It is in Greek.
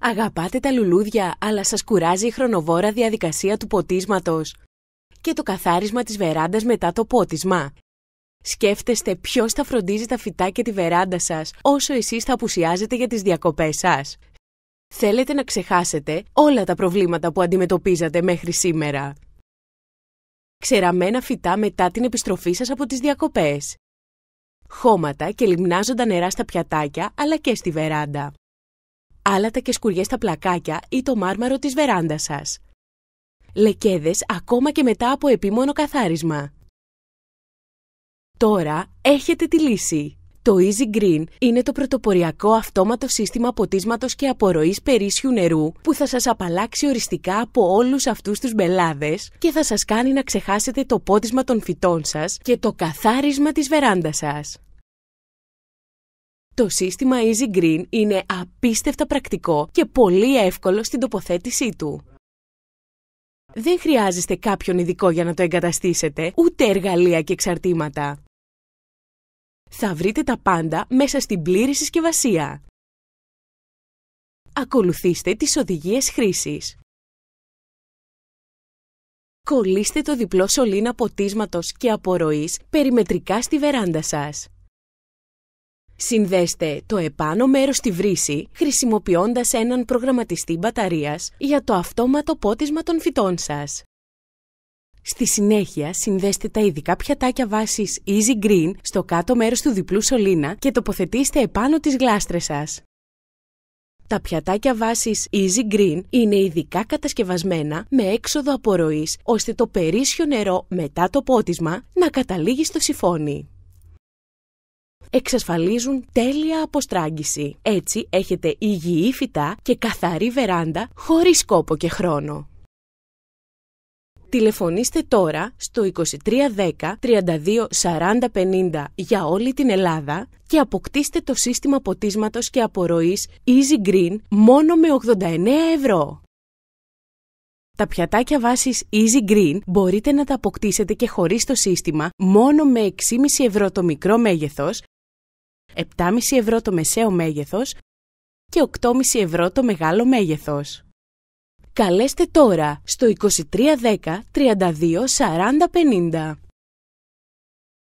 Αγαπάτε τα λουλούδια, αλλά σας κουράζει η χρονοβόρα διαδικασία του ποτίσματος και το καθάρισμα της βεράντας μετά το πότισμα. Σκέφτεστε ποιος θα φροντίζει τα φυτά και τη βεράντα σας όσο εσείς θα απουσιάζετε για τις διακοπές σας. Θέλετε να ξεχάσετε όλα τα προβλήματα που αντιμετωπίζατε μέχρι σήμερα. Ξεραμμένα φυτά μετά την επιστροφή σας από τις διακοπές. Χώματα και λιμνάζοντα νερά στα πιατάκια αλλά και στη βεράντα. Άλατα και σκουριές στα πλακάκια ή το μάρμαρο της βεράντας σας. Λεκέδες ακόμα και μετά από επίμονο καθάρισμα. Τώρα έχετε τη λύση. Το Easy Green είναι το πρωτοποριακό αυτόματο σύστημα ποτίσματος και απορροής περίσσιου νερού που θα σας απαλλάξει οριστικά από όλους αυτούς τους μπελάδες και θα σας κάνει να ξεχάσετε το πότισμα των φυτών σας και το καθάρισμα της βεράντας σας. Το σύστημα Easy Green είναι απίστευτα πρακτικό και πολύ εύκολο στην τοποθέτησή του. Δεν χρειάζεστε κάποιον ειδικό για να το εγκαταστήσετε, ούτε εργαλεία και εξαρτήματα. Θα βρείτε τα πάντα μέσα στην πλήρη συσκευασία. Ακολουθήστε τις οδηγίες χρήσης. Κολλήστε το διπλό σωλήνα ποτίσματος και απορροής περιμετρικά στη βεράντα σας. Συνδέστε το επάνω μέρος στη βρύση χρησιμοποιώντας έναν προγραμματιστή μπαταρίας για το αυτόματο πότισμα των φυτών σας. Στη συνέχεια συνδέστε τα ειδικά πιατάκια βάσης Easy Green στο κάτω μέρος του διπλού σωλήνα και τοποθετήστε επάνω τις γλάστρες σας. Τα πιατάκια βάσης Easy Green είναι ειδικά κατασκευασμένα με έξοδο απορροής ώστε το περίσσιο νερό μετά το πότισμα να καταλήγει στο σιφόνι. Εξασφαλίζουν τέλεια αποστράγγιση. Έτσι έχετε υγιή φυτά και καθαρή βεράντα χωρίς κόπο και χρόνο. Τηλεφωνήστε τώρα στο 2310 32 40 50 για όλη την Ελλάδα και αποκτήστε το σύστημα ποτίσματος και απορροής Easy Green μόνο με 89 ευρώ. Τα πιατάκια βάσης Easy Green μπορείτε να τα αποκτήσετε και χωρίς το σύστημα μόνο με 6,5 ευρώ το μικρό μέγεθος, 7,5 ευρώ το μεσαίο μέγεθος και 8,5 ευρώ το μεγάλο μέγεθος. Καλέστε τώρα στο 2310 32 40 50.